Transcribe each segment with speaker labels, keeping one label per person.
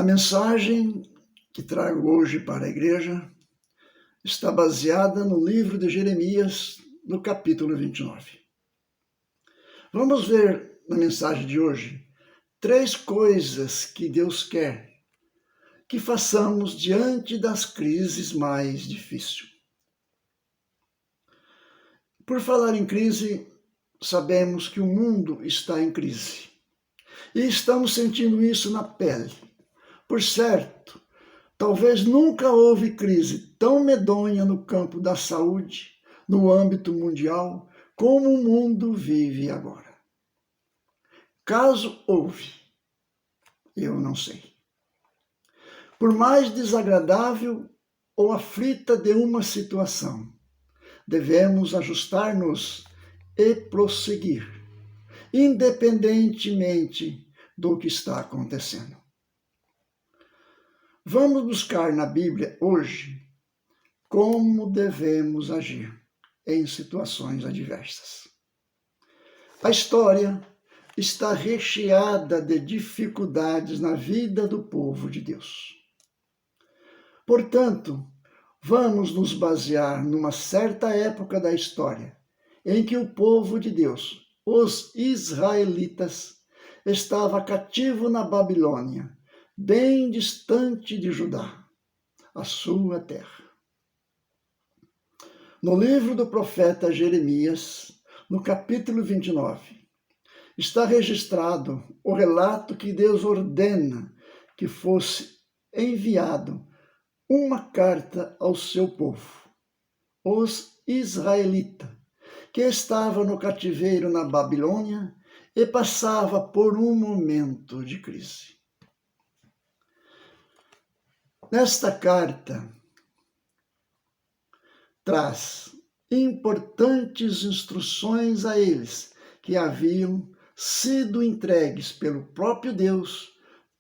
Speaker 1: A mensagem que trago hoje para a igreja está baseada no livro de Jeremias, no capítulo 29. Vamos ver na mensagem de hoje 3 coisas que Deus quer que façamos diante das crises mais difíceis. Por falar em crise, sabemos que o mundo está em crise e estamos sentindo isso na pele. Por certo, talvez nunca houve crise tão medonha no campo da saúde, no âmbito mundial, como o mundo vive agora. Caso houve, eu não sei. Por mais desagradável ou aflita de uma situação, devemos ajustar-nos e prosseguir, independentemente do que está acontecendo. Vamos buscar na Bíblia hoje como devemos agir em situações adversas. A história está recheada de dificuldades na vida do povo de Deus. Portanto, vamos nos basear numa certa época da história em que o povo de Deus, os israelitas, estava cativo na Babilônia, bem distante de Judá, a sua terra. No livro do profeta Jeremias, no capítulo 29, está registrado o relato que Deus ordena que fosse enviado uma carta ao seu povo, os israelitas, que estava no cativeiro na Babilônia e passava por um momento de crise. Nesta carta, traz importantes instruções a eles que haviam sido entregues pelo próprio Deus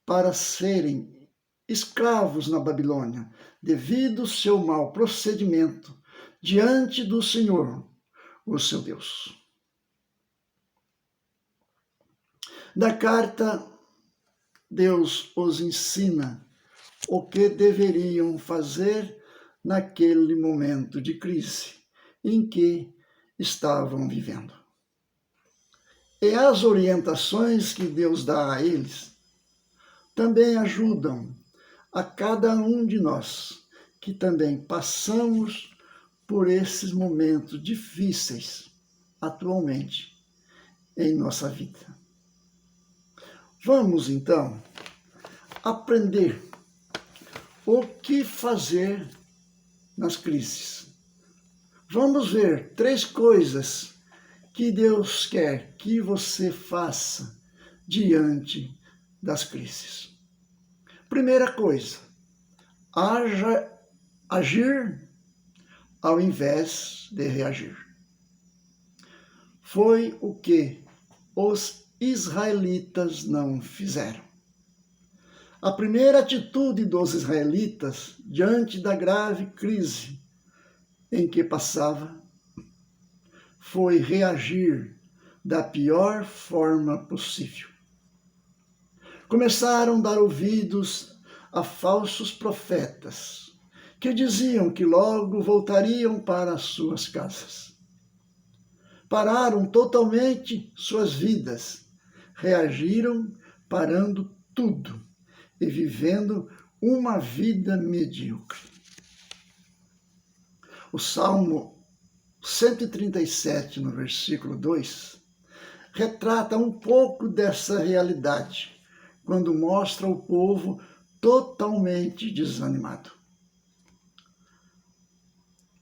Speaker 1: para serem escravos na Babilônia, devido ao seu mau procedimento diante do Senhor, o seu Deus. Da carta, Deus os ensina o que deveriam fazer naquele momento de crise em que estavam vivendo. E as orientações que Deus dá a eles também ajudam a cada um de nós que também passamos por esses momentos difíceis atualmente em nossa vida. Vamos então aprender o que fazer nas crises. Vamos ver 3 coisas que Deus quer que você faça diante das crises. Primeira coisa, agir ao invés de reagir. Foi o que os israelitas não fizeram. A primeira atitude dos israelitas diante da grave crise em que passava foi reagir da pior forma possível. Começaram a dar ouvidos a falsos profetas que diziam que logo voltariam para as suas casas. Pararam totalmente suas vidas, reagiram parando tudo e vivendo uma vida medíocre. O Salmo 137, no versículo 2, retrata um pouco dessa realidade, quando mostra o povo totalmente desanimado.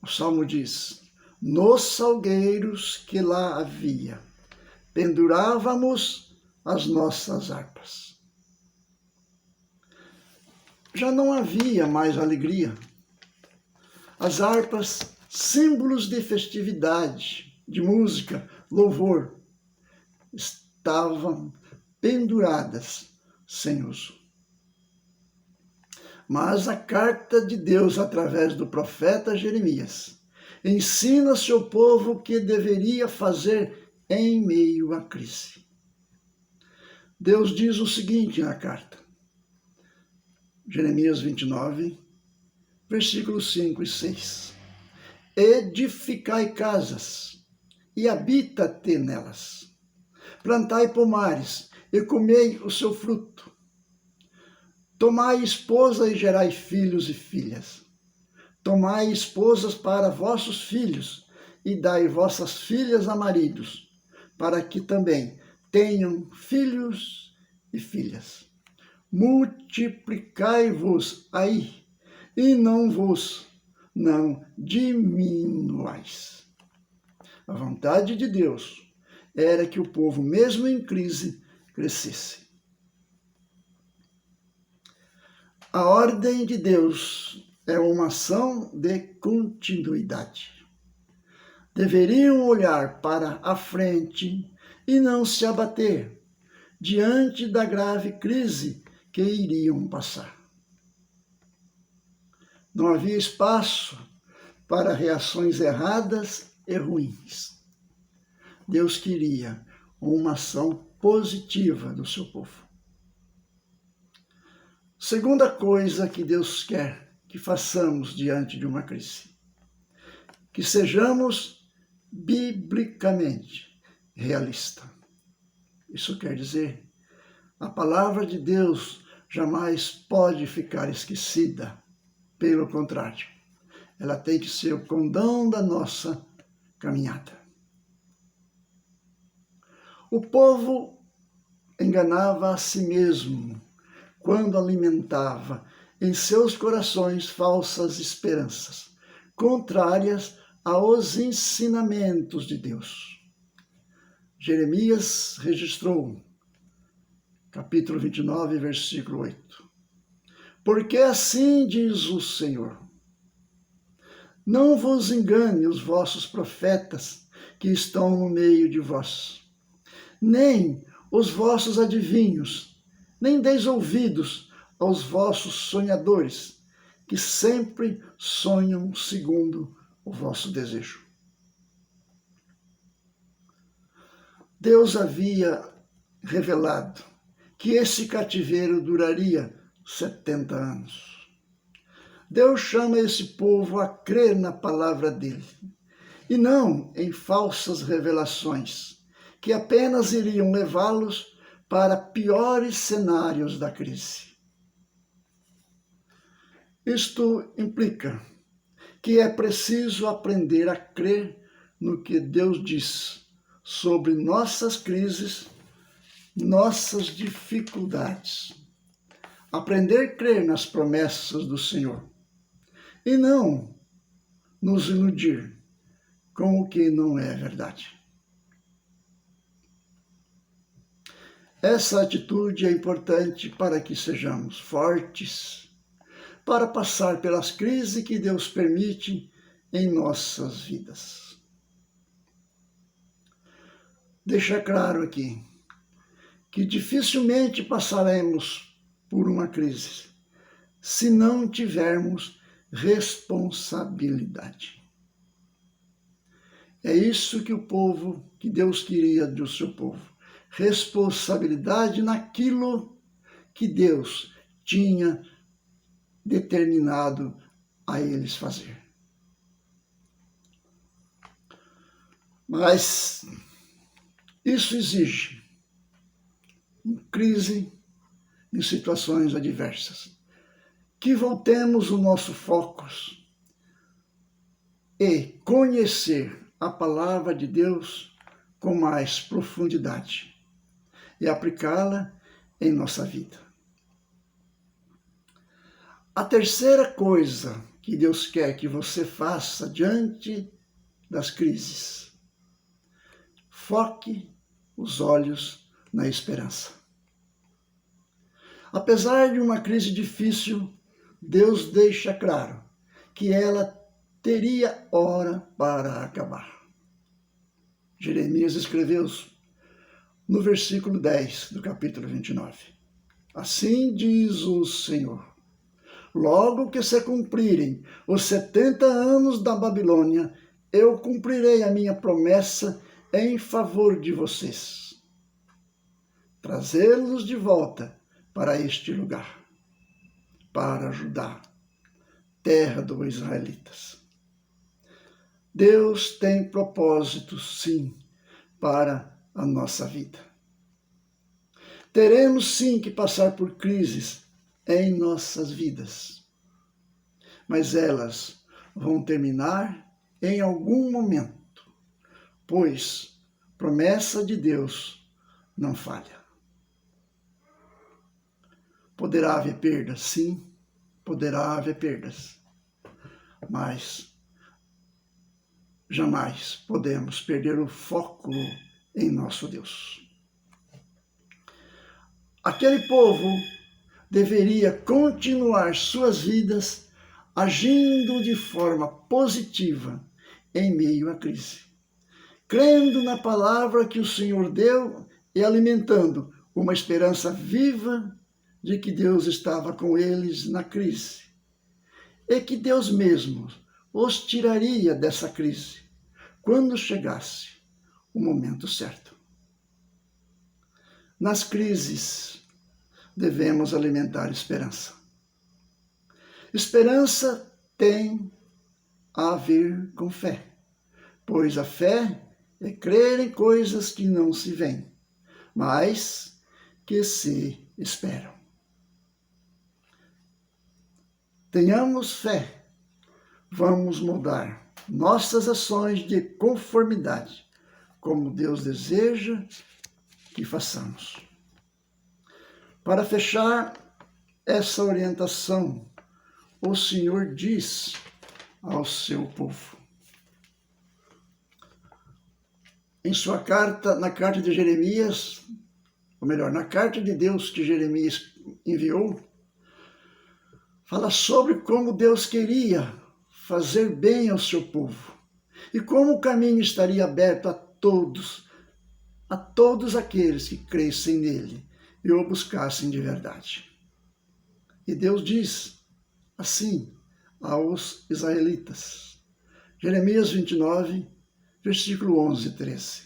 Speaker 1: O Salmo diz: nos salgueiros que lá havia, pendurávamos as nossas harpas. Já não havia mais alegria. As harpas, símbolos de festividade, de música, louvor, estavam penduradas sem uso. Mas a carta de Deus, através do profeta Jeremias, ensina seu povo o que deveria fazer em meio à crise. Deus diz o seguinte na carta: Jeremias 29, versículos 5 e 6. Edificai casas e habita-te nelas. Plantai pomares e comei o seu fruto. Tomai esposa e gerai filhos e filhas. Tomai esposas para vossos filhos e dai vossas filhas a maridos, para que também tenham filhos e filhas. Multiplicai-vos aí e não diminuais. A vontade de Deus era que o povo, mesmo em crise, crescesse. A ordem de Deus é uma ação de continuidade. Deveriam olhar para a frente e não se abater diante da grave crise que iriam passar. Não havia espaço para reações erradas e ruins. Deus queria uma ação positiva do seu povo. Segunda coisa que Deus quer que façamos diante de uma crise: que sejamos biblicamente realistas. Isso quer dizer, a palavra de Deus jamais pode ficar esquecida. Pelo contrário, ela tem que ser o condão da nossa caminhada. O povo enganava a si mesmo quando alimentava em seus corações falsas esperanças, contrárias aos ensinamentos de Deus. Jeremias registrou, capítulo 29, versículo 8. Porque assim diz o Senhor: não vos engane os vossos profetas que estão no meio de vós, nem os vossos adivinhos, nem deis ouvidos aos vossos sonhadores, que sempre sonham segundo o vosso desejo. Deus havia revelado que esse cativeiro duraria 70 anos. Deus chama esse povo a crer na palavra dele, e não em falsas revelações, que apenas iriam levá-los para piores cenários da crise. Isto implica que é preciso aprender a crer no que Deus diz sobre nossas crises, nossas dificuldades. Aprender a crer nas promessas do Senhor e não nos iludir com o que não é verdade. Essa atitude é importante para que sejamos fortes, para passar pelas crises que Deus permite em nossas vidas. Deixa claro aqui que dificilmente passaremos por uma crise se não tivermos responsabilidade. É isso que Deus queria do seu povo. Responsabilidade naquilo que Deus tinha determinado a eles fazer. Mas isso exige, em crise, em situações adversas, que voltemos o nosso foco e conhecer a palavra de Deus com mais profundidade e aplicá-la em nossa vida. A terceira coisa que Deus quer que você faça diante das crises: foque os olhos na esperança. Apesar de uma crise difícil, Deus deixa claro que ela teria hora para acabar. Jeremias escreveu no versículo 10 do capítulo 29. Assim diz o Senhor: logo que se cumprirem os 70 anos da Babilônia, eu cumprirei a minha promessa em favor de vocês, trazê-los de volta para este lugar. para Judá, terra dos israelitas. Deus tem propósitos, sim, para a nossa vida. Teremos, sim, que passar por crises em nossas vidas, mas elas vão terminar em algum momento, pois promessa de Deus não falha. Poderá haver perdas, sim, poderá haver perdas, mas jamais podemos perder o foco em nosso Deus. Aquele povo deveria continuar suas vidas agindo de forma positiva em meio à crise, crendo na palavra que o Senhor deu e alimentando uma esperança viva de que Deus estava com eles na crise e que Deus mesmo os tiraria dessa crise quando chegasse o momento certo. Nas crises, devemos alimentar esperança. Esperança tem a ver com fé, pois a fé é crer em coisas que não se veem, mas que se esperam. Tenhamos fé, vamos mudar nossas ações de conformidade, como Deus deseja que façamos. Para fechar essa orientação, o Senhor diz ao seu povo, em sua carta, na carta de Jeremias, ou melhor, na carta de Deus que Jeremias enviou, fala sobre como Deus queria fazer bem ao seu povo e como o caminho estaria aberto a todos aqueles que crescem nele e o buscassem de verdade. E Deus diz assim aos israelitas, Jeremias 29, versículo 11 e 13.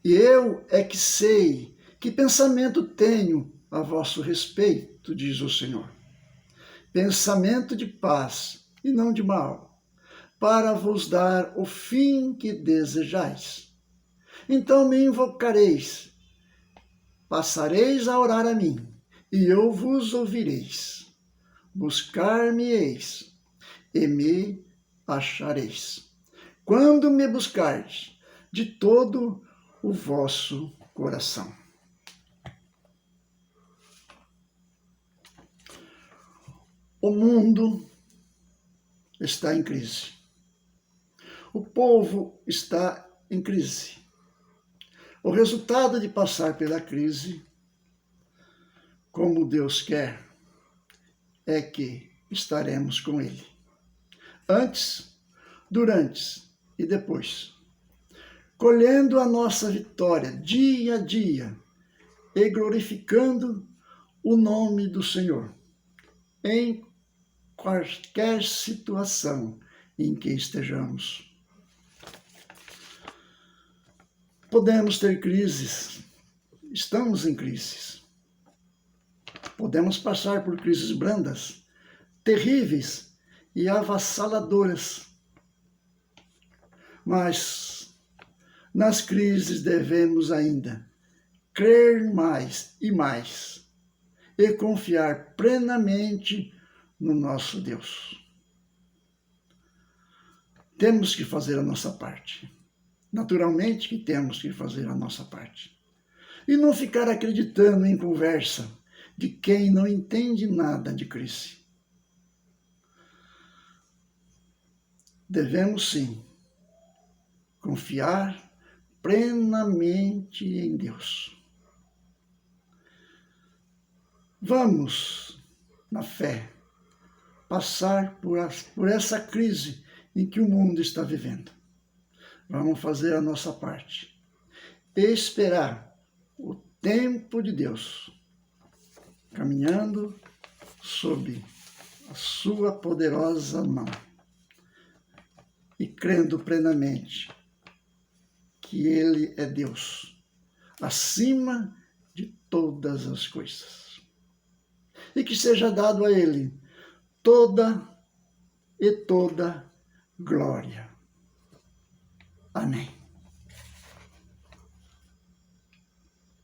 Speaker 1: E eu é que sei que pensamento tenho a vosso respeito, diz o Senhor. Pensamento de paz e não de mal, para vos dar o fim que desejais. Então me invocareis, passareis a orar a mim, e eu vos ouvireis. Buscar-me-eis, e me achareis, quando me buscardes de todo o vosso coração. O mundo está em crise. O povo está em crise. O resultado de passar pela crise, como Deus quer, é que estaremos com Ele. Antes, durante e depois. Colhendo a nossa vitória dia a dia e glorificando o nome do Senhor em qualquer situação em que estejamos. Podemos ter crises, estamos em crises. Podemos passar por crises brandas, terríveis e avassaladoras. Mas nas crises devemos ainda crer mais e mais e confiar plenamente no nosso Deus. Temos que fazer a nossa parte. Naturalmente que temos que fazer a nossa parte. E não ficar acreditando em conversa de quem não entende nada de crise. Devemos sim confiar plenamente em Deus. Vamos, na fé, passar por essa crise em que o mundo está vivendo. Vamos fazer a nossa parte. Esperar o tempo de Deus, caminhando sob a sua poderosa mão e crendo plenamente que Ele é Deus, acima de todas as coisas. e que seja dado a Ele toda glória. Amém.